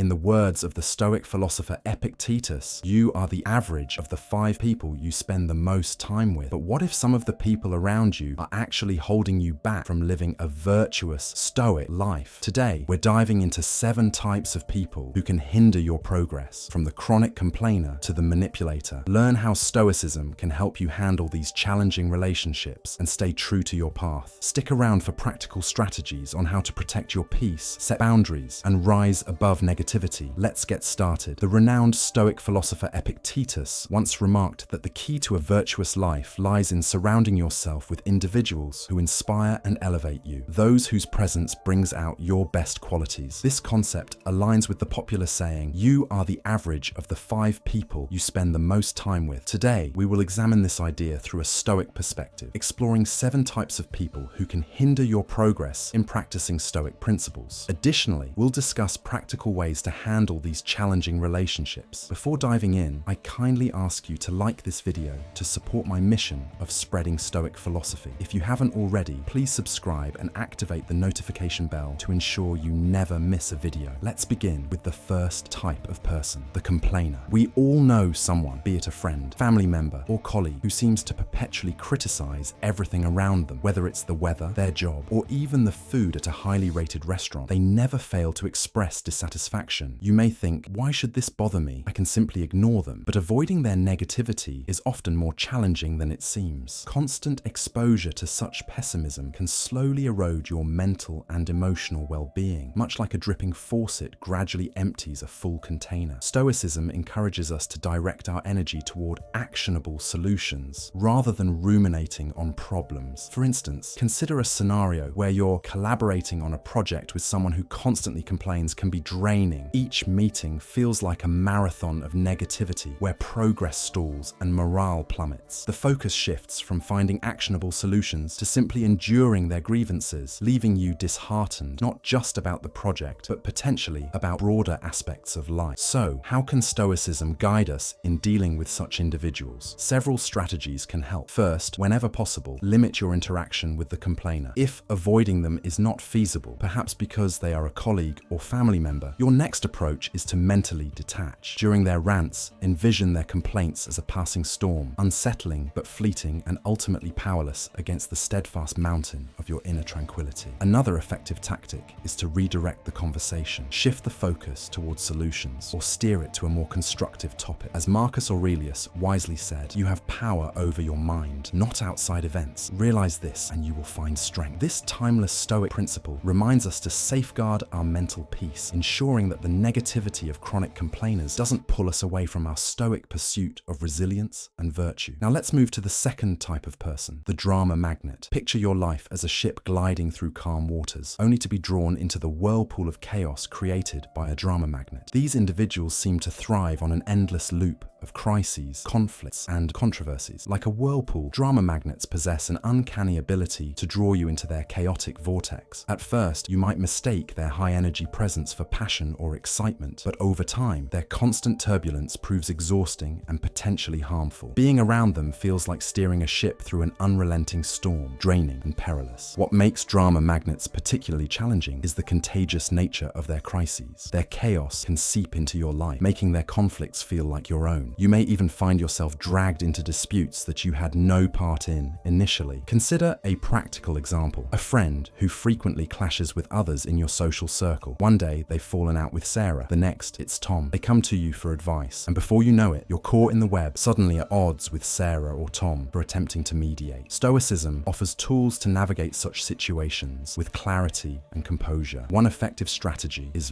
In the words of the Stoic philosopher Epictetus, you are the average of the 5 people you spend the most time with. But what if some of the people around you are actually holding you back from living a virtuous, stoic life? Today, we're diving into 7 types of people who can hinder your progress, from the chronic complainer to the manipulator. Learn how Stoicism can help you handle these challenging relationships and stay true to your path. Stick around for practical strategies on how to protect your peace, set boundaries, and rise above negativity. Let's get started. The renowned Stoic philosopher Epictetus once remarked that the key to a virtuous life lies in surrounding yourself with individuals who inspire and elevate you, those whose presence brings out your best qualities. This concept aligns with the popular saying, you are the average of the 5 people you spend the most time with. Today, we will examine this idea through a Stoic perspective, exploring 7 types of people who can hinder your progress in practicing Stoic principles. Additionally, we'll discuss practical ways to handle these challenging relationships. Before diving in, I kindly ask you to like this video to support my mission of spreading Stoic philosophy. If you haven't already, please subscribe and activate the notification bell to ensure you never miss a video. Let's begin with the first type of person, the complainer. We all know someone, be it a friend, family member, or colleague, who seems to perpetually criticize everything around them, whether it's the weather, their job, or even the food at a highly rated restaurant. They never fail to express dissatisfaction. You may think, why should this bother me? I can simply ignore them. But avoiding their negativity is often more challenging than it seems. Constant exposure to such pessimism can slowly erode your mental and emotional well-being, much like a dripping faucet gradually empties a full container. Stoicism encourages us to direct our energy toward actionable solutions rather than ruminating on problems. For instance, consider a scenario where you're collaborating on a project with someone who constantly complains can be draining. Each meeting feels like a marathon of negativity where progress stalls and morale plummets. The focus shifts from finding actionable solutions to simply enduring their grievances, leaving you disheartened, not just about the project, but potentially about broader aspects of life. So, how can Stoicism guide us in dealing with such individuals? Several strategies can help. First, whenever possible, limit your interaction with the complainer. If avoiding them is not feasible, perhaps because they are a colleague or family member, your next approach is to mentally detach. During their rants, envision their complaints as a passing storm, unsettling but fleeting and ultimately powerless against the steadfast mountain of your inner tranquility. Another effective tactic is to redirect the conversation. Shift the focus towards solutions or steer it to a more constructive topic. As Marcus Aurelius wisely said, you have power over your mind, not outside events. Realize this and you will find strength. This timeless Stoic principle reminds us to safeguard our mental peace, ensuring that the negativity of chronic complainers doesn't pull us away from our Stoic pursuit of resilience and virtue. Now let's move to the second type of person, the drama magnet. Picture your life as a ship gliding through calm waters, only to be drawn into the whirlpool of chaos created by a drama magnet. These individuals seem to thrive on an endless loop of crises, conflicts, and controversies. Like a whirlpool, drama magnets possess an uncanny ability to draw you into their chaotic vortex. At first, you might mistake their high-energy presence for passion or excitement, but over time, their constant turbulence proves exhausting and potentially harmful. Being around them feels like steering a ship through an unrelenting storm, draining and perilous. What makes drama magnets particularly challenging is the contagious nature of their crises. Their chaos can seep into your life, making their conflicts feel like your own. You may even find yourself dragged into disputes that you had no part in initially. Consider a practical example. A friend who frequently clashes with others in your social circle. One day, they've fallen out with Sarah. The next, it's Tom. They come to you for advice, and before you know it, you're caught in the web, suddenly at odds with Sarah or Tom for attempting to mediate. Stoicism offers tools to navigate such situations with clarity and composure. One effective strategy is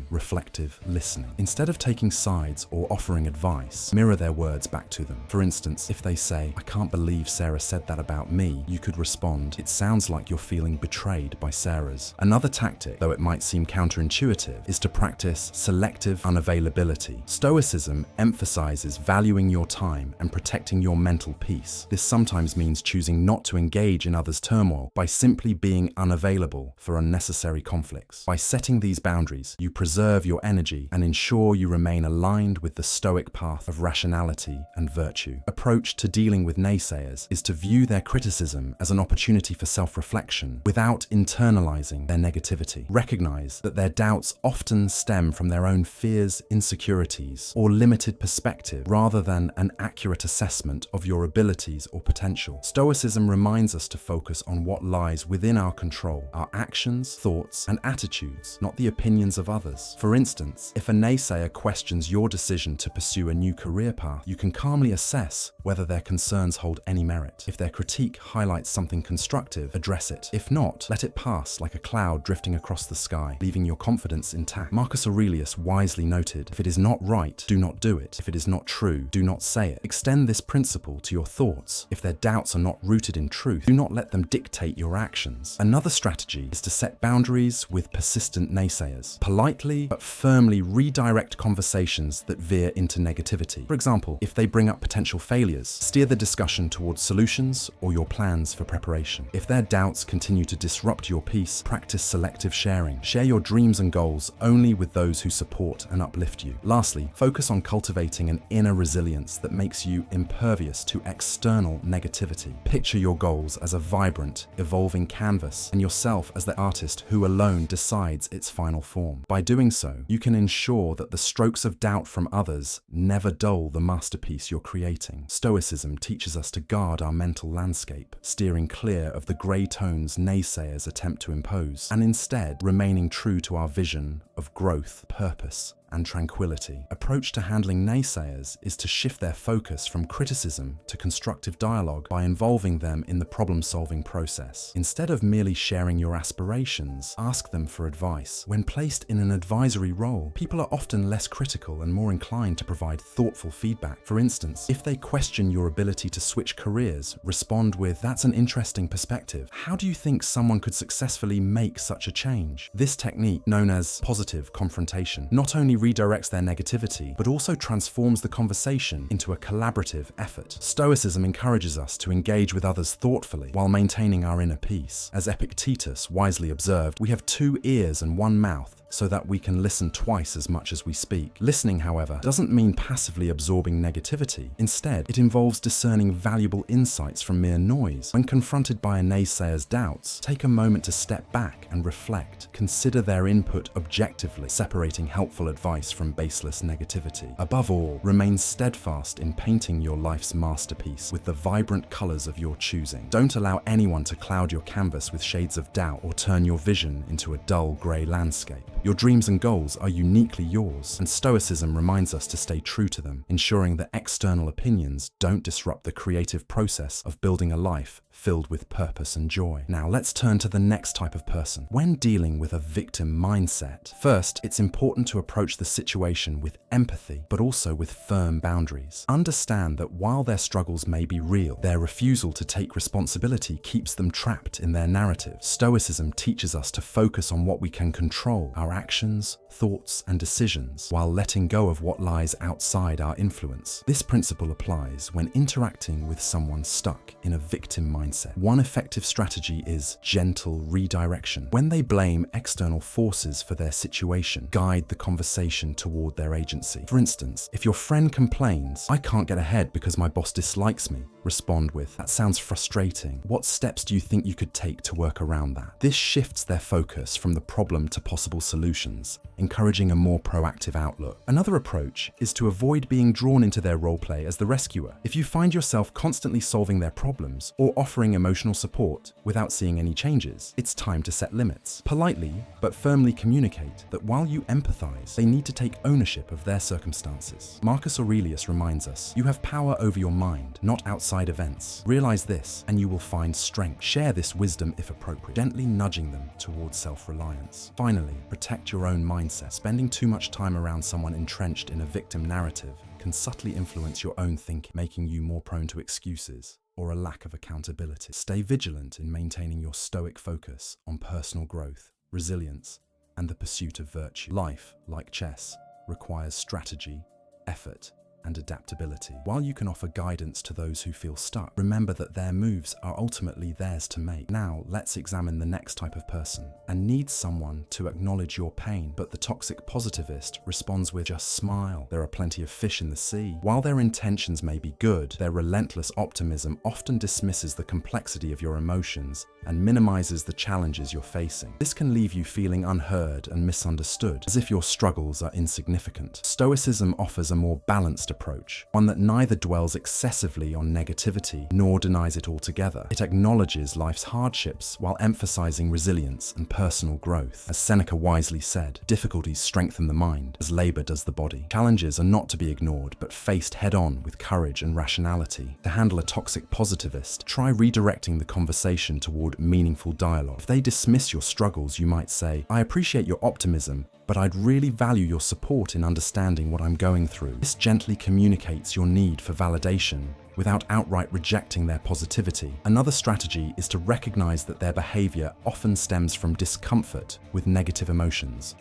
reflective listening. Instead of taking sides or offering advice, mirror their words back to them. For instance, if they say, "I can't believe Sarah said that about me," you could respond, "It sounds like you're feeling betrayed by Sarah's." Another tactic, though it might seem counterintuitive, is to practice selective unavailability. Stoicism emphasizes valuing your time and protecting your mental peace. This sometimes means choosing not to engage in others' turmoil by simply being unavailable for unnecessary conflicts. By setting these boundaries, you preserve your energy and ensure you remain aligned with the Stoic path path of rationality and virtue. Approach to dealing with naysayers is to view their criticism as an opportunity for self-reflection without internalizing their negativity. Recognize that their doubts often stem from their own fears, insecurities, or limited perspective rather than an accurate assessment of your abilities or potential. Stoicism reminds us to focus on what lies within our control, our actions, thoughts, and attitudes, not the opinions of others. For instance, if a naysayer questions your decision to pursue a new career path, you can calmly assess whether their concerns hold any merit. If their critique highlights something constructive, address it. If not, let it pass like a cloud drifting across the sky, leaving your confidence intact. Marcus Aurelius wisely noted, "If it is not right, do not do it. If it is not true, do not say it." Extend this principle to your thoughts. If their doubts are not rooted in truth, do not let them dictate your actions. Another strategy is to set boundaries with persistent naysayers. Politely but firmly redirect conversations that veer into negativity. For example, if they bring up potential failures, steer the discussion towards solutions or your plans for preparation. If their doubts continue to disrupt your peace, practice selective sharing. Share your dreams and goals only with those who support and uplift you. Lastly, focus on cultivating an inner resilience that makes you impervious to external negativity. Picture your goals as a vibrant, evolving canvas and yourself as the artist who alone decides its final form. By doing so, you can ensure that the strokes of doubt from others never dull the masterpiece you're creating. Stoicism teaches us to guard our mental landscape, steering clear of the grey tones naysayers attempt to impose, and instead remaining true to our vision of growth, purpose, and tranquility. Approach to handling naysayers is to shift their focus from criticism to constructive dialogue by involving them in the problem-solving process. Instead of merely sharing your aspirations, ask them for advice. When placed in an advisory role, people are often less critical and more inclined to provide thoughtful feedback. For instance, if they question your ability to switch careers, respond with, "That's an interesting perspective. How do you think someone could successfully make such a change?" This technique, known as positive confrontation, not only redirects their negativity, but also transforms the conversation into a collaborative effort. Stoicism encourages us to engage with others thoughtfully while maintaining our inner peace. As Epictetus wisely observed, we have 2 ears and 1 mouth, so that we can listen twice as much as we speak. Listening, however, doesn't mean passively absorbing negativity. Instead, it involves discerning valuable insights from mere noise. When confronted by a naysayer's doubts, take a moment to step back and reflect. Consider their input objectively, separating helpful advice from baseless negativity. Above all, remain steadfast in painting your life's masterpiece with the vibrant colors of your choosing. Don't allow anyone to cloud your canvas with shades of doubt or turn your vision into a dull gray landscape. Your dreams and goals are uniquely yours, and Stoicism reminds us to stay true to them, ensuring that external opinions don't disrupt the creative process of building a life filled with purpose and joy. Now let's turn to the next type of person. When dealing with a victim mindset, first, it's important to approach the situation with empathy, but also with firm boundaries. Understand that while their struggles may be real, their refusal to take responsibility keeps them trapped in their narrative. Stoicism teaches us to focus on what we can control, our actions, thoughts, and decisions, while letting go of what lies outside our influence. This principle applies when interacting with someone stuck in a victim mindset. One effective strategy is gentle redirection. When they blame external forces for their situation, guide the conversation toward their agency. For instance, if your friend complains, "I can't get ahead because my boss dislikes me," respond with, "That sounds frustrating. What steps do you think you could take to work around that?" This shifts their focus from the problem to possible solutions, encouraging a more proactive outlook. Another approach is to avoid being drawn into their roleplay as the rescuer. If you find yourself constantly solving their problems or offering emotional support without seeing any changes, it's time to set limits. Politely but firmly communicate that while you empathize, they need to take ownership of their circumstances. Marcus Aurelius reminds us, "You have power over your mind, not outside events. Realize this, and you will find strength." Share this wisdom if appropriate, gently nudging them towards self-reliance. Finally, protect your own mindset. Spending too much time around someone entrenched in a victim narrative can subtly influence your own thinking, making you more prone to excuses or a lack of accountability. Stay vigilant in maintaining your stoic focus on personal growth, resilience, and the pursuit of virtue. Life, like chess, requires strategy, effort, and adaptability. While you can offer guidance to those who feel stuck, remember that their moves are ultimately theirs to make. Now, let's examine the next type of person, and needs someone to acknowledge your pain, but the toxic positivist responds with just smile. There are plenty of fish in the sea. While their intentions may be good, their relentless optimism often dismisses the complexity of your emotions and minimizes the challenges you're facing. This can leave you feeling unheard and misunderstood, as if your struggles are insignificant. Stoicism offers a more balanced approach, one that neither dwells excessively on negativity nor denies it altogether. It acknowledges life's hardships while emphasizing resilience and personal growth. As Seneca wisely said, difficulties strengthen the mind as labor does the body. Challenges are not to be ignored, but faced head-on with courage and rationality. To handle a toxic positivist, try redirecting the conversation toward meaningful dialogue. If they dismiss your struggles, you might say, "I appreciate your optimism, but I'd really value your support in understanding what I'm going through." This gently communicates your need for validation without outright rejecting their positivity. Another strategy is to recognize that their behavior often stems from discomfort with negative emotions,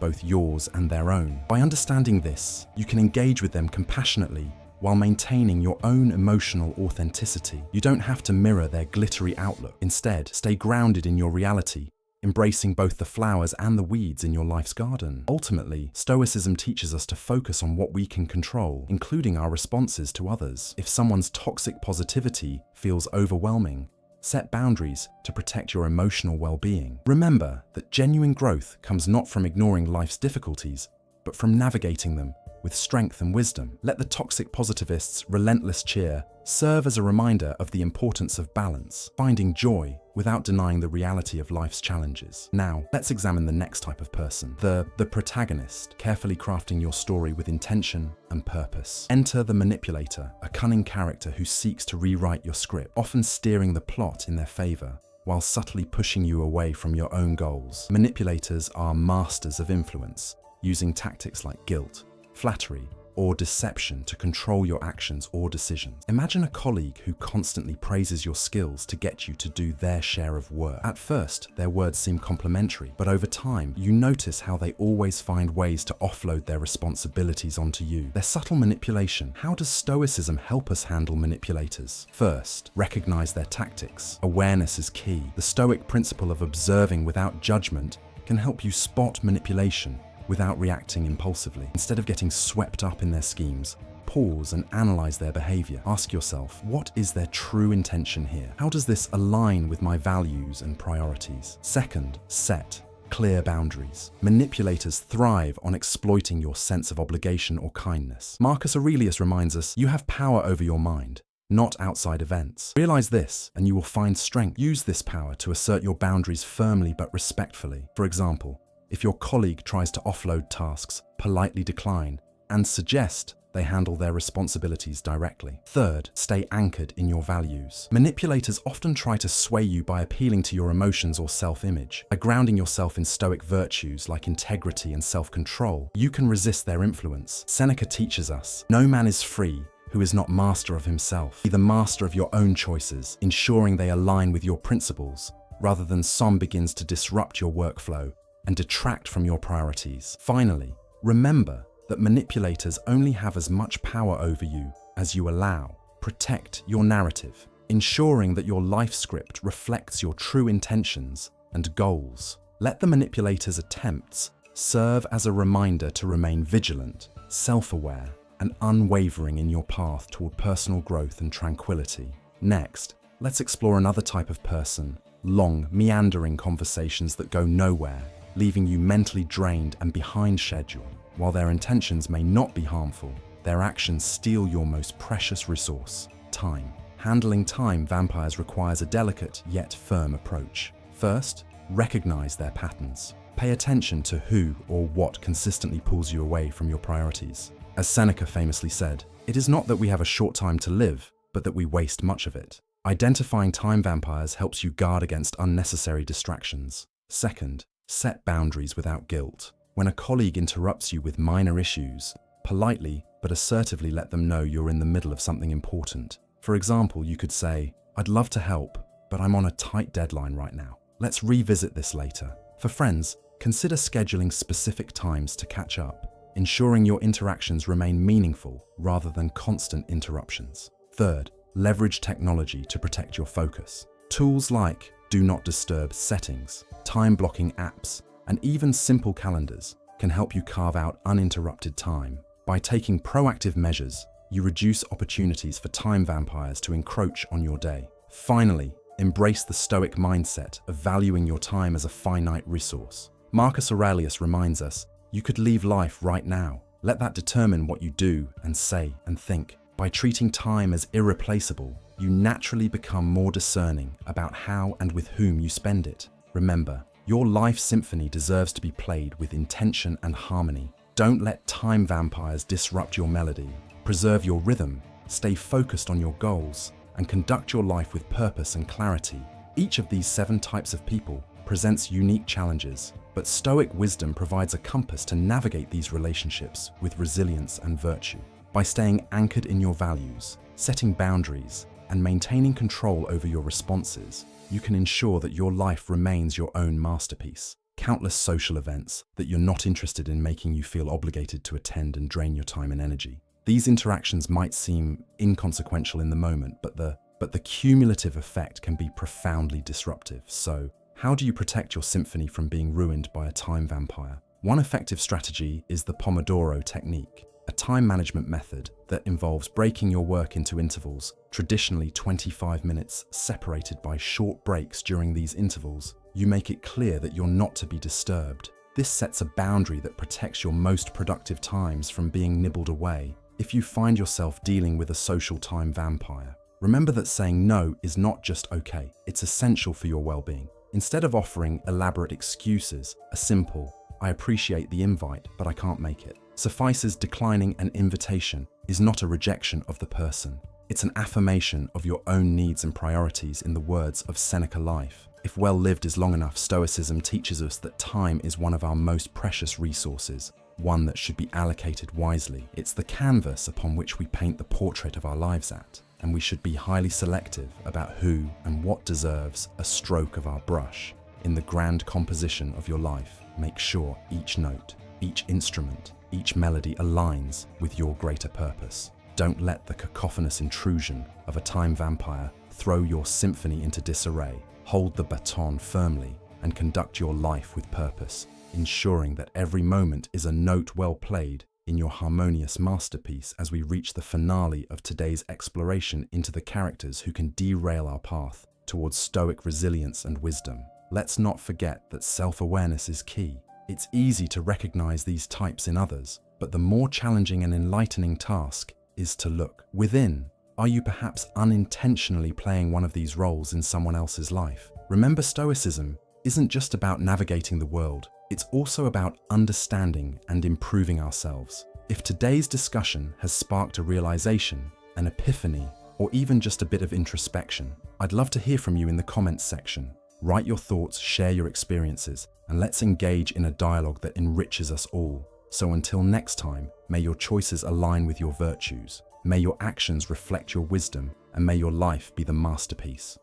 both yours and their own. By understanding this, you can engage with them compassionately while maintaining your own emotional authenticity. You don't have to mirror their glittery outlook. Instead, stay grounded in your reality, embracing both the flowers and the weeds in your life's garden. Ultimately, Stoicism teaches us to focus on what we can control, including our responses to others. If someone's toxic positivity feels overwhelming, set boundaries to protect your emotional well-being. Remember that genuine growth comes not from ignoring life's difficulties, but from navigating them with strength and wisdom. Let the toxic positivist's relentless cheer serve as a reminder of the importance of balance, finding joy without denying the reality of life's challenges. Now, let's examine the next type of person, the protagonist, carefully crafting your story with intention and purpose. Enter the manipulator, a cunning character who seeks to rewrite your script, often steering the plot in their favor, while subtly pushing you away from your own goals. Manipulators are masters of influence, using tactics like guilt, flattery, or deception to control your actions or decisions. Imagine a colleague who constantly praises your skills to get you to do their share of work. At first, their words seem complimentary, but over time, you notice how they always find ways to offload their responsibilities onto you. Their subtle manipulation. How does Stoicism help us handle manipulators? First, recognize their tactics. Awareness is key. The Stoic principle of observing without judgment can help you spot manipulation without reacting impulsively. Instead of getting swept up in their schemes, pause and analyze their behavior. Ask yourself, what is their true intention here? How does this align with my values and priorities? Second, set clear boundaries. Manipulators thrive on exploiting your sense of obligation or kindness. Marcus Aurelius reminds us, you have power over your mind, not outside events. Realize this, and you will find strength. Use this power to assert your boundaries firmly but respectfully. For example, if your colleague tries to offload tasks, politely decline and suggest they handle their responsibilities directly. Third, stay anchored in your values. Manipulators often try to sway you by appealing to your emotions or self-image. By grounding yourself in Stoic virtues like integrity and self-control, you can resist their influence. Seneca teaches us, no man is free who is not master of himself. Be the master of your own choices, ensuring they align with your principles, rather than some begins to disrupt your workflow and detract from your priorities. Finally, remember that manipulators only have as much power over you as you allow. Protect your narrative, ensuring that your life script reflects your true intentions and goals. Let the manipulator's attempts serve as a reminder to remain vigilant, self-aware, and unwavering in your path toward personal growth and tranquility. Next, let's explore another type of person, long, meandering conversations that go nowhere, leaving you mentally drained and behind schedule. While their intentions may not be harmful, their actions steal your most precious resource, time. Handling time vampires requires a delicate yet firm approach. First, recognize their patterns. Pay attention to who or what consistently pulls you away from your priorities. As Seneca famously said, it is not that we have a short time to live, but that we waste much of it. Identifying time vampires helps you guard against unnecessary distractions. Second, set boundaries without guilt. When a colleague interrupts you with minor issues, politely but assertively let them know you're in the middle of something important. For example, you could say, "I'd love to help, but I'm on a tight deadline right now. Let's revisit this later." For friends, consider scheduling specific times to catch up. ensuring your interactions remain meaningful rather than constant interruptions. Third, leverage technology to protect your focus. Tools like do not disturb settings, time-blocking apps, and even simple calendars can help you carve out uninterrupted time. By taking proactive measures, you reduce opportunities for time vampires to encroach on your day. Finally, embrace the Stoic mindset of valuing your time as a finite resource. Marcus Aurelius reminds us, you could leave life right now. Let that determine what you do and say and think. By treating time as irreplaceable, you naturally become more discerning about how and with whom you spend it. Remember, your life symphony deserves to be played with intention and harmony. Don't let time vampires disrupt your melody. Preserve your rhythm, stay focused on your goals, and conduct your life with purpose and clarity. Each of these 7 types of people presents unique challenges, but Stoic wisdom provides a compass to navigate these relationships with resilience and virtue. By staying anchored in your values, setting boundaries, and maintaining control over your responses, you can ensure that your life remains your own masterpiece. Countless social events that you're not interested in making you feel obligated to attend and drain your time and energy. These interactions might seem inconsequential in the moment, but the cumulative effect can be profoundly disruptive. So, how do you protect your symphony from being ruined by a time vampire? One effective strategy is the Pomodoro technique, a time management method that involves breaking your work into intervals, traditionally 25 minutes, separated by short breaks. During these intervals, you make it clear that you're not to be disturbed. This sets a boundary that protects your most productive times from being nibbled away. If you find yourself dealing with a social time vampire, remember that saying no is not just okay, it's essential for your well-being. Instead of offering elaborate excuses, a simple, "I appreciate the invite, but I can't make it," suffices. Declining an invitation is not a rejection of the person. It's an affirmation of your own needs and priorities. In the words of Seneca, life, if well lived, is long enough. Stoicism teaches us that time is one of our most precious resources, one that should be allocated wisely. It's the canvas upon which we paint the portrait of our lives at, and we should be highly selective about who and what deserves a stroke of our brush. In the grand composition of your life, make sure each note, each instrument, each melody aligns with your greater purpose. Don't let the cacophonous intrusion of a time vampire throw your symphony into disarray. Hold the baton firmly and conduct your life with purpose, ensuring that every moment is a note well played in your harmonious masterpiece. As we reach the finale of today's exploration into the characters who can derail our path towards Stoic resilience and wisdom, let's not forget that self-awareness is key. It's easy to recognize these types in others, but the more challenging and enlightening task is to look within. Are you perhaps unintentionally playing one of these roles in someone else's life? Remember, Stoicism isn't just about navigating the world, it's also about understanding and improving ourselves. If today's discussion has sparked a realization, an epiphany, or even just a bit of introspection, I'd love to hear from you in the comments section. Write your thoughts, share your experiences, and let's engage in a dialogue that enriches us all. So until next time, may your choices align with your virtues, may your actions reflect your wisdom, and may your life be the masterpiece.